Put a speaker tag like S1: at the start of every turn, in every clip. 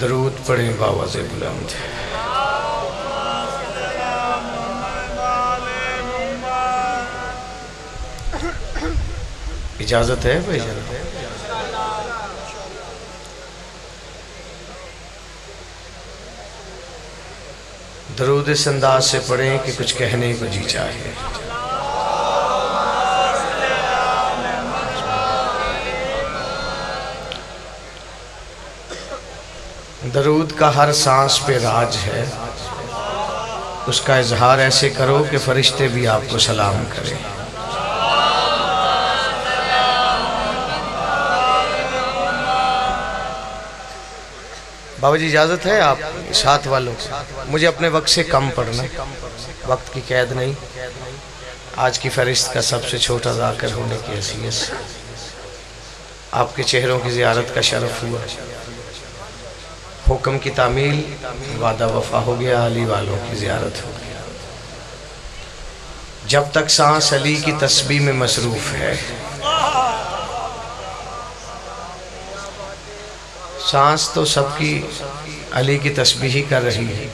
S1: درود پڑھیں باوز بلند۔ اجازت ہے بھائی جان؟ درود اس انداز سے پڑھیں کہ کچھ کہنے کو جی چاہے۔ درود کا ہر سانس پہ راج ہے، اس کا اظہار ایسے کرو کہ فرشتے بھی آپ کو سلام کریں۔ بابا جی اجازت ہے آپ ساتھ والوں؟ مجھے اپنے وقت سے کم پڑھنا، وقت کی قید نہیں، آج کی فہرست کا سب سے چھوٹا ذاکر ہونے کی حیثیت سے آپ کے چہروں کی زیارت کا شرف ہوا، حکم کی تعمیل وعدہ وفا ہو گیا، علی والوں کی زیارت ہو گیا۔ جب تک سانس علی کی تسبیح میں مصروف ہے، سانس تو سب کی علی کی تسبیح ہی کر رہی ہے،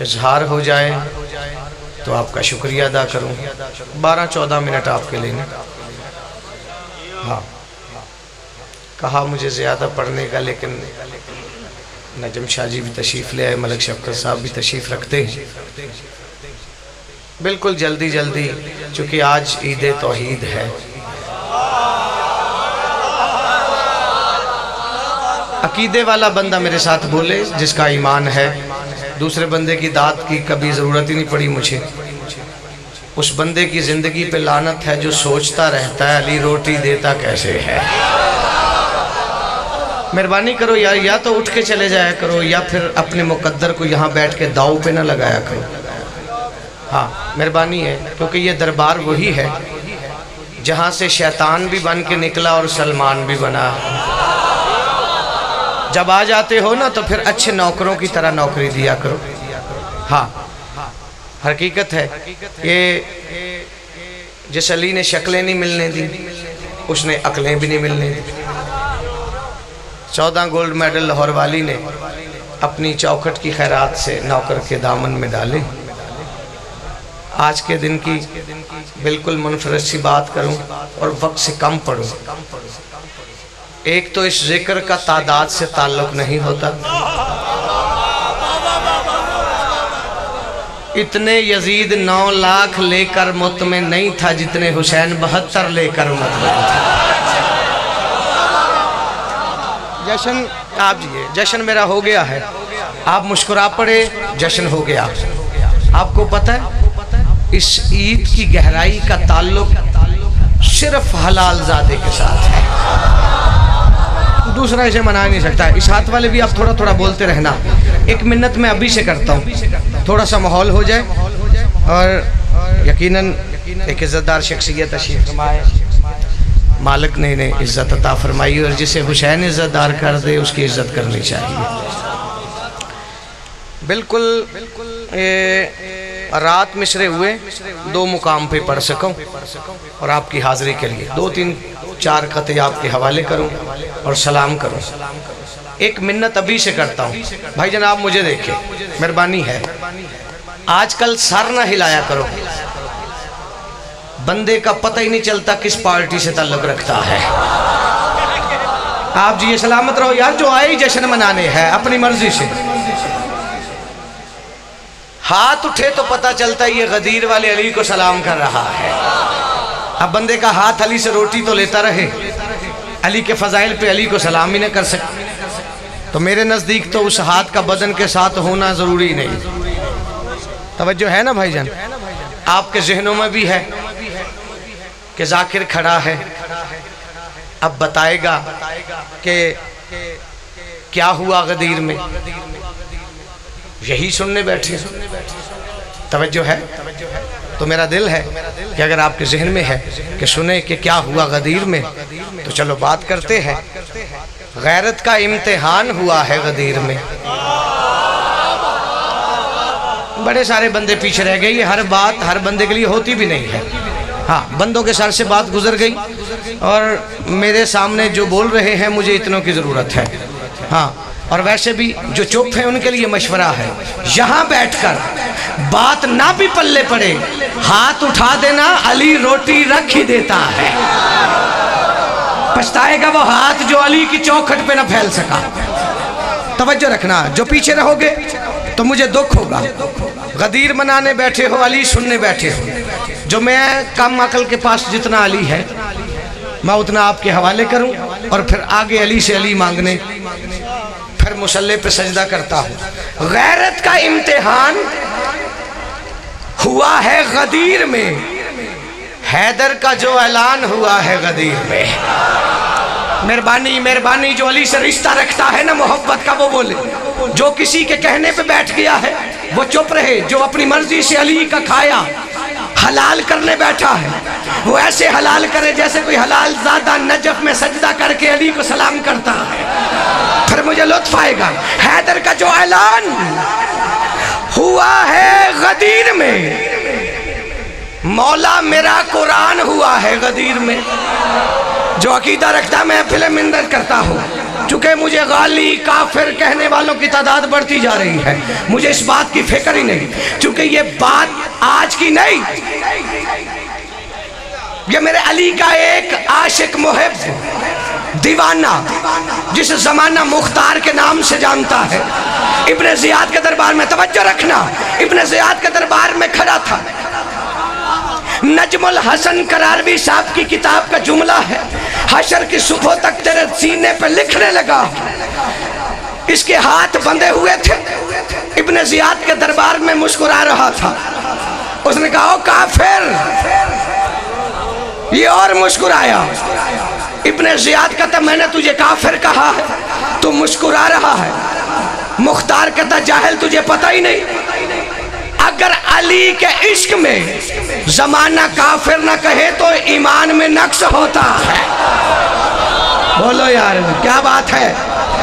S1: اظہار ہو جائے تو آپ کا شکریہ ادا کروں۔ 12-14 منٹ آپ کے لینے۔ ہاں کہا مجھے زیادہ پڑھنے کا، لیکن نجم شاہ جی بھی تشریف لے آئے، ملک شفقت صاحب بھی تشریف رکھتے ہیں، بالکل جلدی جلدی، چونکہ آج عید توحید ہے۔ عقیدے والا بندہ میرے ساتھ بولے، جس کا ایمان ہے، دوسرے بندے کی داد کی کبھی ضرورت ہی نہیں پڑی مجھے۔ اس بندے کی زندگی پہ لعنت ہے جو سوچتا رہتا ہے علی روٹی دیتا کیسے ہے۔ مہربانی کرو یا تو اٹھ کے چلے جایا کرو، یا پھر اپنے مقدر کو یہاں بیٹھ کے داؤ پہ نہ لگایا کرو۔ ہاں مہربانی ہے، کیونکہ یہ دربار وہی ہے جہاں سے شیطان بھی بن کے نکلا اور سلمان بھی بنا۔ جب آ جاتے ہو نا تو پھر اچھے نوکروں کی طرح نوکری دیا کرو۔ ہاں حقیقت ہے، یہ جس علی نے شکلیں نہیں ملنے دی، اس نے عقلیں بھی نہیں ملنے دی۔ 14 گولڈ میڈل لاہور والی نے اپنی چوکھٹ کی خیرات سے نوکر کے دامن میں ڈالے۔ آج کے دن کی بالکل منفرد سی بات کروں اور وقت سے کم پڑھوں۔ ایک تو اس ذکر کا تعداد سے تعلق نہیں ہوتا، اتنے یزید 9 لاکھ لے کر مطمئن نہیں تھا جتنے حسین 72 لے کر مطمئن تھا۔ جشن آپ جیئے، جشن میرا ہو گیا ہے، آپ مسکرا پڑے، جشن ہو گیا۔ آپ کو پتہ ہے اس عید کی گہرائی کا تعلق صرف حلال زادے کے ساتھ ہے، دوسرا اسے منا نہیں سکتا۔ اس ہاتھ والے بھی آپ تھوڑا تھوڑا بولتے رہنا، 1 منٹ میں ابھی سے کرتا ہوں، تھوڑا سا ماحول ہو جائے، اور یقیناً ایک عزتدار شخصیت تشریف فرمائے، مالک نے انہیں عزت عطا فرمائی، اور جسے حسین عزت دار کر دے اس کی عزت کرنی چاہیے۔ بالکل رات مشرے ہوئے، 2 مقام پہ پڑھ سکوں اور آپ کی حاضری کے لیے 2-3-4 خطے آپ کے حوالے کروں اور سلام کروں۔ 1 منٹ ابھی سے کرتا ہوں۔ بھائی جناب مجھے دیکھیں، مہربانی ہے، آج کل سر نہ ہلایا کرو، بندے کا پتہ ہی نہیں چلتا کس پارٹی سے تعلق رکھتا ہے۔ آپ جی یہ سلامت رہو یار، جو آئے ہی جشن منانے ہیں اپنی مرضی سے، ہاتھ اٹھے تو پتہ چلتا ہے یہ غدیر والے علی کو سلام کر رہا ہے۔ اب بندے کا ہاتھ علی سے روٹی تو لیتا رہے، علی کے فضائل پہ علی کو سلام ہی نہ کر سکتے، تو میرے نزدیک تو اس ہاتھ کا بدن کے ساتھ ہونا ضروری نہیں۔ توجہ ہے نا بھائی جان؟ آپ کے ذہنوں میں بھی ہے کہ ذاکر کھڑا ہے، اب بتائے گا کہ کیا ہوا غدیر میں، یہی سننے بیٹھے۔ توجہ ہے؟ تو میرا دل ہے کہ اگر آپ کے ذہن میں ہے کہ سنیں کہ کیا ہوا غدیر میں، تو چلو بات کرتے ہیں۔ غیرت کا امتحان ہوا ہے غدیر میں، بڑے سارے بندے پیچھے رہ گئے، یہ ہر بات ہر بندے کے لیے ہوتی بھی نہیں ہے۔ ہاں بندوں کے سر سے بات گزر گئی اور میرے سامنے جو بول رہے ہیں مجھے اتنوں کی ضرورت ہے. ہاں اور ویسے بھی جو چپ ہیں ان کے لیے مشورہ ہے, یہاں بیٹھ کر بات نہ بھی پلے پڑے, ہاتھ اٹھا دینا, علی روٹی رکھ ہی دیتا ہے. پچھتائے گا وہ ہاتھ جو علی کی چوکھٹ پہ نہ پھیل سکا. توجہ رکھنا, جو پیچھے رہو گے تو مجھے دکھ ہوگا. غدیر منانے بیٹھے ہو, علی سننے بیٹھے ہو. جو میں کم عقل کے پاس جتنا علی ہے میں اتنا آپ کے حوالے کروں اور پھر آگے علی سے علی مانگنے, پھر مصلی پہ سجدہ کرتا ہوں. غیرت کا امتحان ہوا ہے غدیر میں, حیدر کا جو اعلان ہوا ہے غدیر میں. مہربانی مہربانی, جو علی سے رشتہ رکھتا ہے نا محبت کا وہ بولے. جو کسی کے کہنے پہ بیٹھ گیا ہے وہ چپ رہے. جو اپنی مرضی سے علی کا کھایا حلال کرنے بیٹھا ہے وہ ایسے حلال کرے جیسے کوئی حلال زادہ نجف میں سجدہ کر کے علی کو سلام کرتا ہے, پھر مجھے لطف آئے گا. حیدر کا جو اعلان ہوا ہے غدیر میں, مولا میرا قرآن ہوا ہے غدیر میں. جو عقیدہ رکھتا میں فلم اندر کرتا ہوں, چونکہ مجھے غالی کافر کہنے والوں کی تعداد بڑھتی جا رہی ہے, مجھے اس بات کی فکر ہی نہیں, چونکہ یہ بات آج کی نہیں, یہ میرے علی کا ایک عاشق محب دیوانہ جس زمانہ مختار کے نام سے جانتا ہے, ابن زیاد کے دربار میں, توجہ رکھنا, ابن زیاد کے دربار میں کھڑا تھا. نجم الحسن قراروی صاحب کی کتاب کا جملہ ہے, حشر کی صبح تک تیرے سینے پہ لکھنے لگا. اس کے ہاتھ بندھے ہوئے تھے, ابن زیاد کے دربار میں مسکرا رہا تھا. اس نے کہا او کافر, یہ اور مسکرایا. ابن زیاد کہتا میں نے تجھے کافر کہا ہے, تو مسکرا رہا ہے. مختار کہتا جاہل تجھے پتہ ہی نہیں, اگر علی کے عشق میں زمانہ کافر نہ کہے تو ایمان میں نقص ہوتا ہے. بولو یار کیا بات ہے.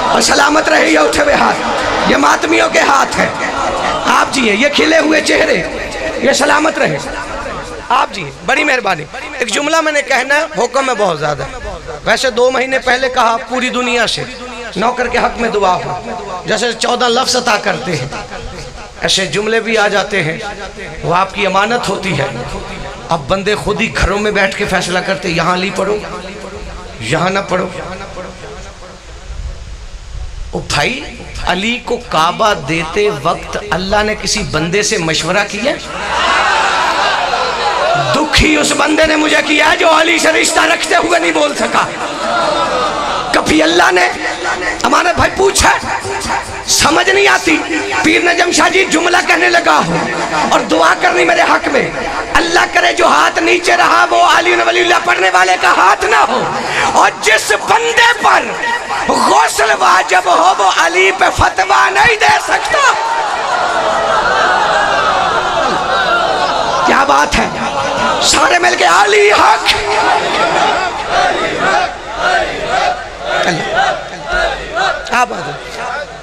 S1: اور سلامت رہے یہ اٹھے ہوئے ہاتھ, یہ ماتمیوں کے ہاتھ ہیں. آپ جی یہ کھلے ہوئے چہرے, یہ سلامت رہے. آپ جی بڑی مہربانی. ایک جملہ میں نے کہنا, حکم ہے بہت زیادہ. ویسے 2 مہینے پہلے کہا پوری دنیا سے نوکر کے حق میں دعا ہو, جیسے 14 لفظ عطا کرتے ہیں ایسے جملے بھی آ جاتے ہیں, وہ آپ کی امانت ہوتی ہے. اب بندے خود ہی گھروں میں بیٹھ کے فیصلہ کرتے, یہاں علی پڑھو یہاں نہ پڑھو. او بھائی, علی کو کعبہ دیتے وقت اللہ نے کسی بندے سے مشورہ کیا؟ دکھی اس بندے نے مجھے کیا جو علی سے رشتہ رکھتے ہوئے نہیں بول سکا. کبھی اللہ نے ہمارے بھائی پوچھا, سمجھ نہیں آتی. پیر نجم شاہ جی جملہ کہنے لگا ہو اور دعا کرنی میرے حق میں, اللہ کرے جو ہاتھ نیچے رہا وہ علی ولی اللہ پڑھنے والے کا ہاتھ نہ ہو, اور جس بندے پر غسل واجب ہو وہ علی پہ فتویٰ نہیں دے سکتا. کیا بات ہے, سارے مل کے علی حق.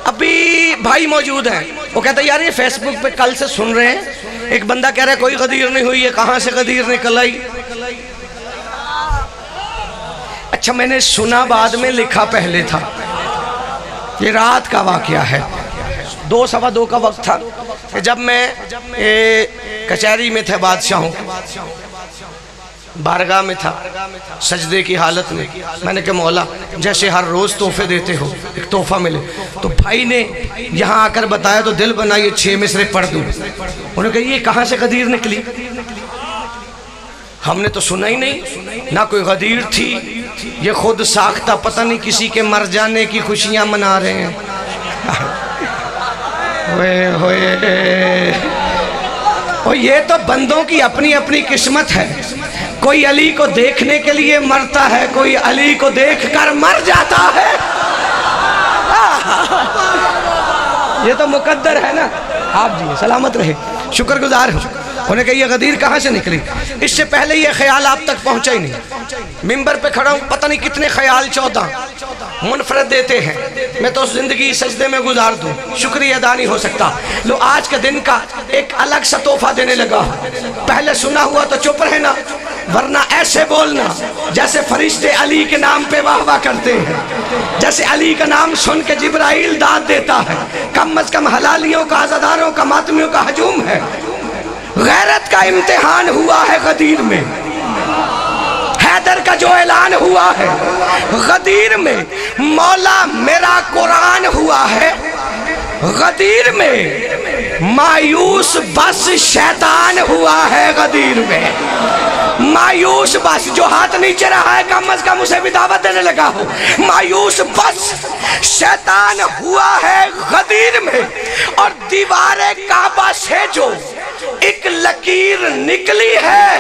S1: ابھی بھائی موجود ہیں, وہ کہتا ہے یار یہ فیس بک پہ کل سے سن رہے ہیں, ایک بندہ کہہ رہا ہے کوئی غدیر نہیں ہوئی, یہ کہاں سے غدیر نکل آئی. اچھا میں نے سنا بعد میں, لکھا پہلے تھا. یہ رات کا واقعہ ہے, 2 سوا 2 کا وقت تھا کہ جب میں کچہری میں تھے, بادشاہوں بارگاہ میں تھا, سجدے کی حالت میں. میں نے کہا مولا جیسے ہر روز تحفے دیتے ہو ایک تحفہ ملے, تو بھائی نے یہاں آ کر بتایا تو دل بنا یہ 6 مصرے پڑھ دوں. انہوں نے کہا یہ کہاں سے غدیر نکلی, ہم نے تو سنا ہی نہیں, نہ کوئی غدیر تھی, یہ خود ساختہ پتہ نہیں کسی کے مر جانے کی خوشیاں منا رہے ہیں. اور یہ تو بندوں کی اپنی اپنی قسمت ہے. کوئی علی کو دیکھنے کے لیے مرتا ہے, کوئی علی کو دیکھ کر مر جاتا ہے. یہ تو مقدر ہے نا. آپ جی سلامت رہے, شکر گزار ہوں. انہیں کہا یہ غدیر کہاں سے نکلی, اس سے پہلے یہ خیال آپ تک پہنچا ہی نہیں. ممبر پہ کھڑا ہوں, پتہ نہیں کتنے خیال 14 منفرد دیتے ہیں, میں تو زندگی سجدے میں گزار دوں, شکریہ ادا نہیں ہو سکتا. لو آج کے دن کا ایک الگ سا تحفہ دینے لگا. پہلے سنا ہوا تو چپ رہنا, ورنہ ایسے بولنا جیسے فرشتے علی کے نام پہ واہ واہ کرتے ہیں، جیسے علی کا نام سن کے جبرائیل داد دیتا ہے۔ کم از کم حلالیوں کا، عزاداروں کا، ماتمیوں کا ہجوم ہے۔ غیرت کا امتحان ہوا ہے غدیر میں، حیدر کا جو اعلان ہوا ہے غدیر میں، مولا میرا قرآن ہوا ہے غدیر میں، مایوس بس شیطان ہوا ہے غدیر میں۔ مایوس بس جو ہاتھ نیچے رہا ہے کم از کم اسے بھی دعوت دینے لگا ہو، مایوس بس شیطان ہوا ہے غدیر میں۔ اور دیوار کعبہ سے جو ایک لکیر نکلی ہے،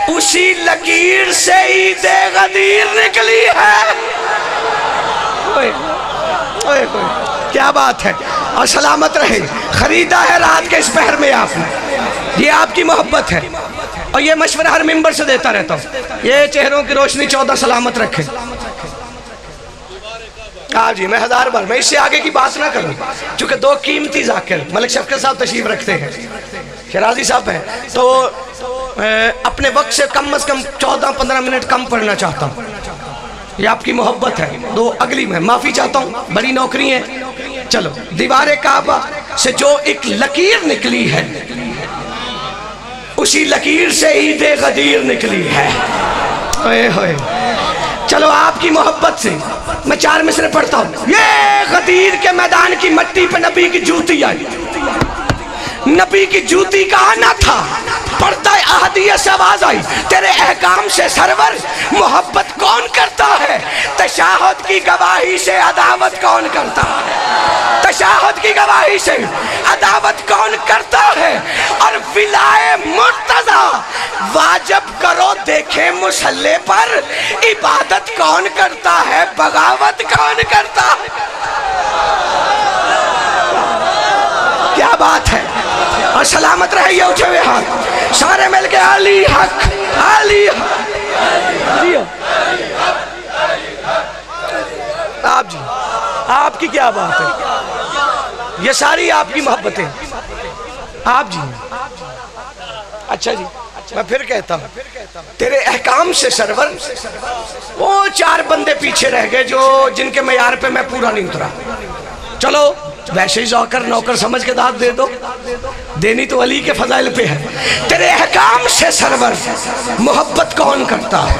S1: اسی لکیر سے عید غدیر نکلی ہے۔ کیا بات ہے! اور سلامت رہے، خریدا ہے رات کے اس پہر میں آپ نے، یہ آپ کی محبت ہے۔ اور یہ مشورہ ہر ممبر سے دیتا رہتا ہوں، یہ چہروں کی روشنی 14 سلامت رکھے۔ جی میں 1000 بار، میں اس سے آگے کی بات نہ کروں، چونکہ دو قیمتی ذاکر ملک شفقت صاحب تشریف رکھتے ہیں، شیرازی صاحب ہیں، تو اپنے وقت سے کم از کم 14-15 منٹ کم پڑھنا چاہتا ہوں۔ یہ آپ کی محبت ہے۔ دو اگلی میں معافی چاہتا ہوں، بڑی نوکری ہے۔ چلو، دیوار کعبہ سے جو ایک لکیر نکلی ہے، اسی لکیر سے عید غدیر نکلی ہے۔ چلو آپ کی محبت سے میں 4 مصرے پڑھتا ہوں۔ یہ غدیر کے میدان کی مٹی پہ نبی کی جوتی آئی، نبی کی جوتی کا آنا تھا، پردہ احدیہ سے آواز آئی، تیرے احکام سے سرور محبت کون کرتا ہے؟ تشہد کی گواہی سے عداوت کون کرتا ہے؟ تشہد کی گواہی سے عداوت کون کرتا ہے؟ اور ولائے مرتضی واجب کرو دیکھے مصلی پر، عبادت کون کرتا ہے؟ بغاوت کون کرتا ہے؟ کیا بات ہے! اور سلامت رہے یہ اٹھے ہوئے ہاتھ، سارے مل کے علی حق، علی حق۔ آپ جی، آپ کی کیا بات ہے! یہ ساری آپ کی محبتیں، آپ جی۔ اچھا جی، میں پھر کہتا ہوں، تیرے احکام سے سرور، وہ 4 بندے پیچھے رہ گئے جن کے معیار پہ میں پورا نہیں اترا۔ چلو ویسے ہی ذوکر نوکر سمجھ کے داد دے دو، دینی تو علی کے فضائل پہ ہے۔ تیرے احکام سے سرور محبت کون کرتا ہے؟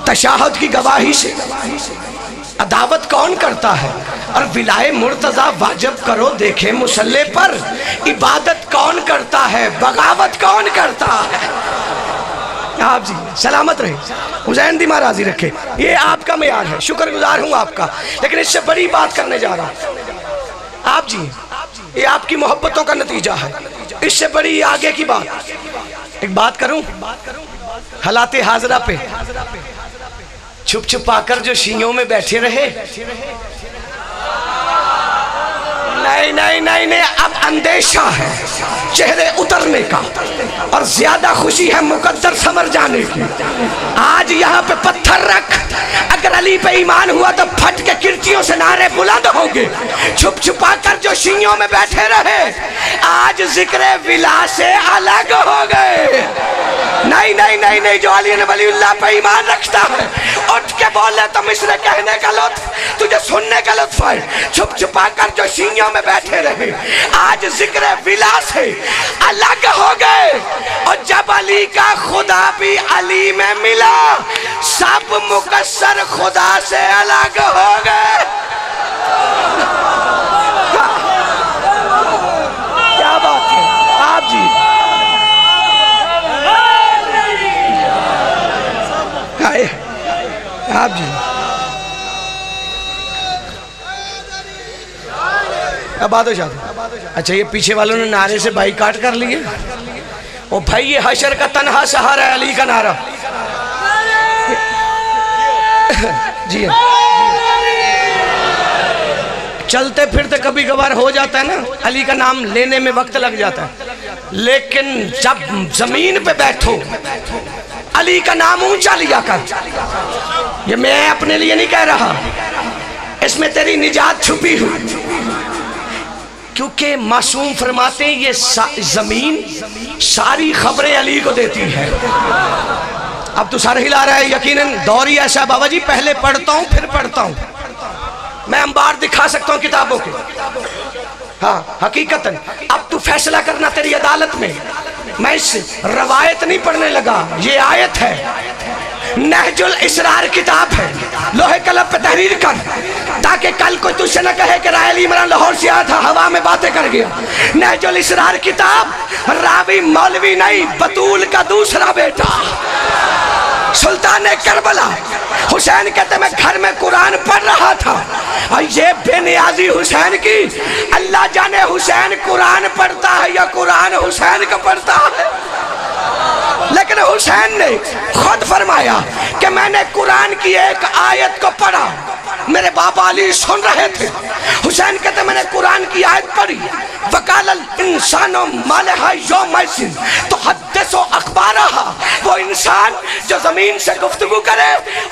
S1: تشہد کی گواہی سے عداوت کون کرتا ہے؟ اور ولائے مرتضی واجب کرو دیکھے مصلی پر، عبادت کون کرتا ہے؟ بغاوت کون کرتا ہے؟ آپ جی سلامت رہے، حسین دیمہ راضی رکھے۔ یہ آپ کا معیار ہے، شکر گزار ہوں آپ کا، لیکن اس سے بڑی بات کرنے جا رہا ہوں۔ آپ جی، یہ آپ کی محبتوں کا نتیجہ ہے، اس سے بڑی آگے کی بات۔ ایک بات کروں حالات حاضرہ پہ، چھپ چھپا کر جو شیعوں میں بیٹھے رہے، نہیں، اب اندیشہ ہے چہرے اترنے کا، اور زیادہ خوشی ہے مقدر سمر جانے کی۔ آج یہاں پہ پتھر رکھ، اگر علی پہ ایمان ہوا تو پھٹ کے کرچیوں سے نعرے بلند ہوں گے۔ چھپ چھپا کر جو شیعوں میں بیٹھے رہے، آج ذکر ولا سے الگ ہو گئے۔ نہیں، جو علی ولی اللہ پہ ایمان رکھتا ہے، اٹھ کے بولے تو مصرے کہنے کا لطف، تجھے سننے کا لطف ہے۔ چھپ چھپا کر جو شیعوں میں بیٹھے رہے، آج ذکر ولا سے الگ ہو گئے۔ اور جب علی کا خدا بھی علی میں ملا، سب مقصر خدا سے الگ ہو گئے۔ کیا بات ہے آپ جی! آپ جی اب بات ہو جاتی۔ اچھا یہ پیچھے والوں نے نعرے سے بائی کاٹ کر لیے، او بھائی یہ حشر کا تنہا سہارا ہے علی کا نعرہ۔ جی چلتے پھرتے کبھی کبھار ہو جاتا ہے نا، علی کا نام لینے میں وقت لگ جاتا ہے، لیکن جب زمین پہ بیٹھو علی کا نام اونچا لیا کر۔ یہ میں اپنے لیے نہیں کہہ رہا، اس میں تیری نجات چھپی ہوئی۔ کیونکہ معصوم فرماتے ہیں یہ زمین ساری خبریں علی کو دیتی ہے. اب تو سر ہلا رہا ہے، یقیناً دور ہی ایسا. بابا جی پہلے پڑھتا ہوں پھر پڑھتا ہوں، میں انبار دکھا سکتا ہوں کتابوں کے. ہاں حقیقتاً اب تو فیصلہ کرنا تیری عدالت میں. میں اس روایت نہیں پڑھنے لگا، یہ آیت ہے. نہج الاسرار کتاب ہے، لوہے قلم پہ تحریر کر تاکہ کل کوئی تجھ سے نہ کہے کہ رائے علی عمران لاہور سے آیا تھا ہوا میں باتیں کر گیا. نہج الاسرار کتاب، راوی مولوی نہیں، بطول کا دوسرا بیٹا سلطان کربلا حسین کہتے میں گھر میں قرآن پڑھ رہا تھا اور یہ بے نیازی حسین کی. اللہ جانے حسین قرآن پڑھتا ہے یا قرآن حسین کا پڑھتا ہے، لیکن حسین نے خود فرمایا کہ میں نے قرآن کی ایک آیت کو پڑھا، میرے باپ علی سن رہے تھے. حسین کہتے میں نے قرآن کی آیت پڑھی، وَقَالَ الْإِنسَانُ مَا لَهَا يَوْمَئِذٍ تُحَدِّثُ أَخْبَارَهَا. وہ انسان جو زمین سے گفتگو کرے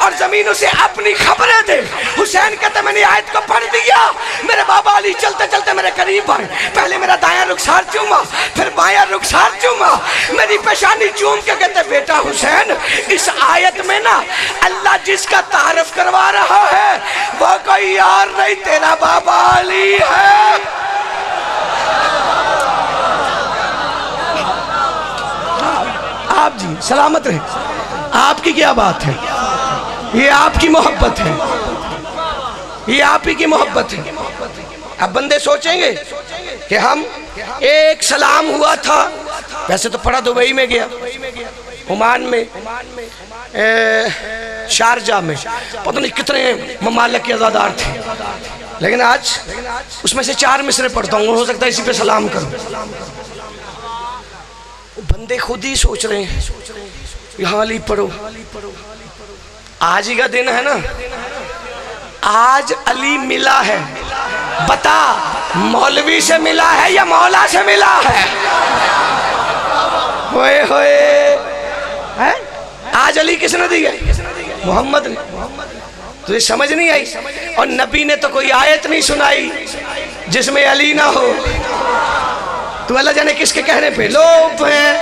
S1: اور زمین اسے اپنی خبریں دے. حسین کہتے میں نے آیت کو پڑھ دیا. میرے بابا علی چلتے چلتے میرے قریب آئے، پہلے میرا دایاں رخسار چوما، پھر بایاں رخسار چوما، میری پیشانی چوم کے کہتے بیٹا حسین اس آیت میں نا اللہ جس کا تعارف کروا رہا ہے وہ کوئی یار نہیں، تیرا بابا علی ہے. آپ جی سلامت رہے. آپ کی کیا بات ہے، یہ آپ کی محبت ہے، یہ آپ ہی کی محبت ہے. اب بندے سوچیں گے کہ ہم ایک سلام ہوا تھا، ویسے تو پڑھا دبئی میں گیا، عمان میں، شارجہ میں، پتہ نہیں کتنے ممالک کے ازادار تھے، لیکن آج اس میں سے 4 مصرے پڑھتا ہوں، ہو سکتا ہے اسی پہ سلام کروں. بندے خود ہی سوچ رہے ہیں یہاں علی پڑھو. آج ہی کا دن ہے نا، آج علی ملا ہے. بتا مولوی سے ملا ہے یا مولا سے ملا ہے؟ ہوئے ہوئے آج علی کس نے دی ہے؟ محمد نے. تجھے سمجھ نہیں آئی؟ اور نبی نے تو کوئی آیت نہیں سنائی جس میں علی نہ ہو. تو اللہ جانے کس کے کہنے پہ لوگ ہیں.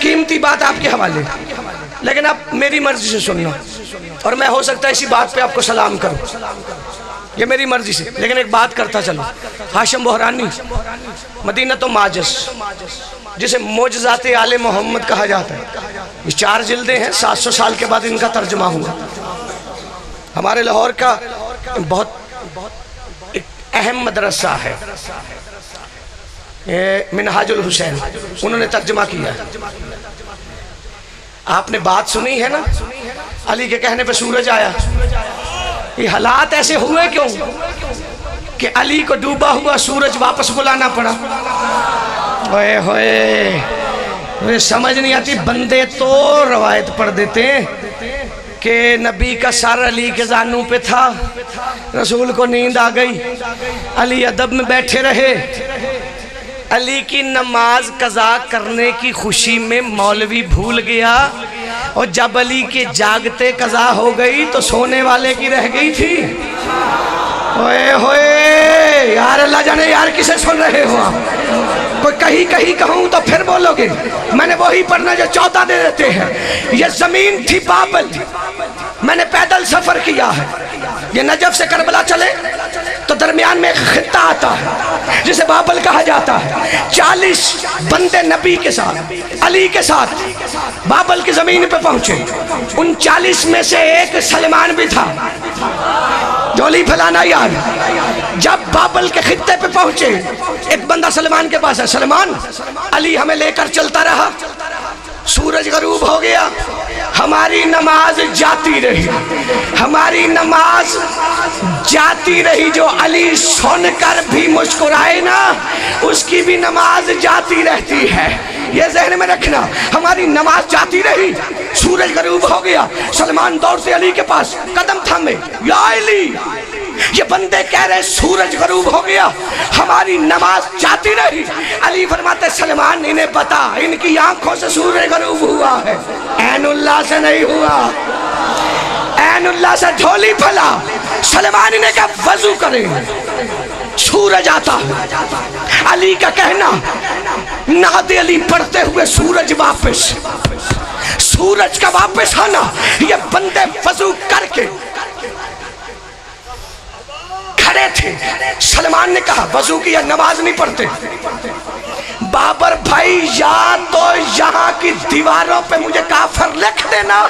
S1: قیمتی بات آپ کے حوالے، لیکن آپ میری مرضی سے سننا، اور میں ہو سکتا ہے اسی بات پہ آپ کو سلام کروں، یہ میری مرضی سے. لیکن ایک بات کرتا چلو، ہاشم بحرانی مدینہ تو ماجس جسے معجزات آل محمد کہا جاتا ہے، یہ 4 جلدیں ہیں، 700 سال کے بعد ان کا ترجمہ ہوا. ہمارے لاہور کا بہت ایک اہم مدرسہ ہے منہاج الحسین، انہوں نے ترجمہ کیا ہے. آپ نے بات سنی ہے نا علی کے کہنے پہ سورج آیا. یہ حالات ایسے ہوئے کیوں کہ علی کو ڈوبا ہوا سورج واپس بلانا پڑا. ہوئے ہوئے سمجھ نہیں آتی. بندے تو روایت پڑھ دیتے ہیں کہ نبی کا سر علی کے زانوں پہ تھا، رسول کو نیند آ گئی، علی ادب میں بیٹھے رہے. علی کی نماز قضا کرنے کی خوشی میں مولوی بھول گیا، اور جب علی کے جاگتے قضا ہو گئی تو سونے والے کی رہ گئی تھی. ہوئے ہوئے یار اللہ جانے یار کسے سن رہے ہو آپ؟ کوئی کہیں کہوں تو پھر بولو گے میں نے وہی پڑھنا جو 14 دے دیتے ہیں. یہ زمین تھی بابل، میں نے پیدل سفر کیا ہے. یہ نجف سے کربلا چلے تو درمیان میں ایک خطہ آتا ہے جسے بابل کہا جاتا ہے. 40 بندے نبی کے ساتھ علی کے ساتھ بابل کی زمین پہ پہنچے. ان 40 میں سے ایک سلمان بھی تھا، جولی پھیلانا یار. جب بابل کے خطے پہ پہنچے ایک بندہ سلمان کے پاس ہے. سلمان علی ہمیں لے کر چلتا رہا، سورج غروب ہو گیا، ہماری نماز جاتی رہی، ہماری نماز جاتی رہی. جو علی سن کر بھی مسکرائے نا اس کی بھی نماز جاتی رہتی ہے. یہ ذہن میں رکھنا، ہماری نماز جاتی رہی، سورج غروب ہو گیا، سلمان دور سے علی کے پاس قدم تھامے، یا علی. یہ بندے کہہ رہے سورج غروب ہو گیا، ہماری نماز جاتی رہی. علی فرماتے سلمان انہیں بتا ان کی آنکھوں سے سورج غروب ہوا ہے، عین اللہ سے نہیں ہوا. عین اللہ سے جھولی پھلا. سلمان انہیں کہا وضو کریں. سورج آتا ہے، علی کا کہنا ناد علی پڑھتے ہوئے سورج واپس، سورج کا واپس آنا، یہ بندے وضو کر کے کھڑے تھے۔ سلمان نے کہا وضو کی یا نماز نہیں پڑھتے؟ بابر بھائی یا تو یہاں کی دیواروں پہ مجھے کافر لکھ دینا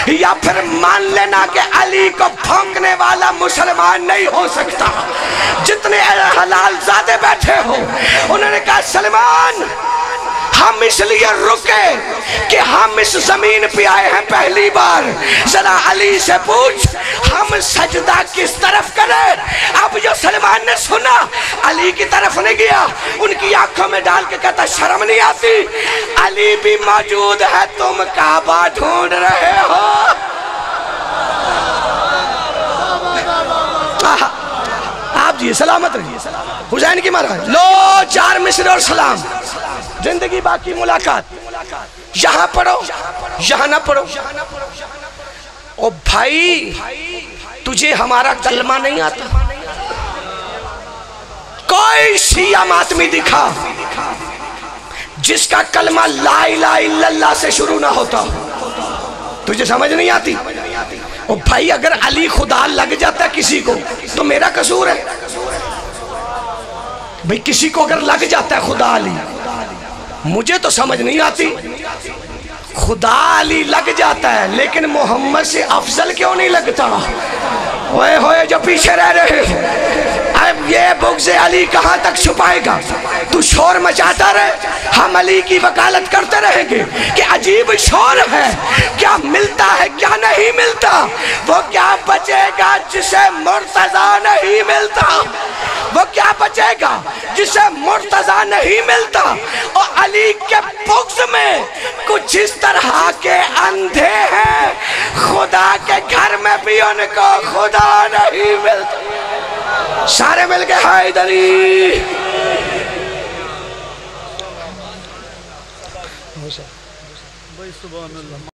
S1: یا پھر مان لینا کہ علی کو پھونکنے والا مسلمان نہیں ہو سکتا۔ جتنے حلال زادے بیٹھے ہو انہوں نے کہا سلمان ہم اس لیے رکے کہ ہم اس زمین پہ آئے ہیں پہلی بار، ذرا علی سے پوچھ ہم سجدہ کس طرف کریں۔ اب جو سلمان نے سنا علی کی طرف نہیں گیا، ان کی آنکھوں میں ڈال کے کہتا شرم نہیں آتی؟ علی بھی موجود ہے، تم کعبہ ڈھونڈ رہے ہو۔ آپ جی سلامت رہیے، حسین کی مارا لو 4 مصر اور سلام، زندگی باقی ملاقات، یہاں پڑھو یہاں نہ پڑھو۔ او بھائی تجھے ہمارا کلمہ نہیں آتا؟ کوئی شیعہ ماتمی دکھا جس کا کلمہ لا الہ الا اللہ سے شروع نہ ہوتا، تجھے سمجھ نہیں آتی؟ او بھائی اگر علی خدا لگ جاتا ہے کسی کو تو میرا قصور ہے؟ بھائی کسی کو اگر لگ جاتا ہے خدا علی، مجھے تو سمجھ نہیں آتی خدا علی لگ جاتا ہے لیکن محمد سے افضل کیوں نہیں لگتا؟ ہوئے ہوئے جو پیچھے رہ رہے اب یہ بغض علی کہاں تک چھپائے گا؟ تو شور مچاتا رہے، ہم علی کی وکالت کرتے رہیں گے کہ عجیب شور ہے، کیا ملتا ہے کیا نہیں ملتا؟ وہ کیا بچے گا جسے مرتضیٰ نہیں ملتا؟ وہ کیا بچے گا جسے مرتضیٰ نہیں ملتا؟ اور علی کے بغض میں کچھ اس طرح کے اندھے ہیں خدا کے گھر میں بھی ان کو خدا نہیں ملتا۔ سارے مل کے حیدری۔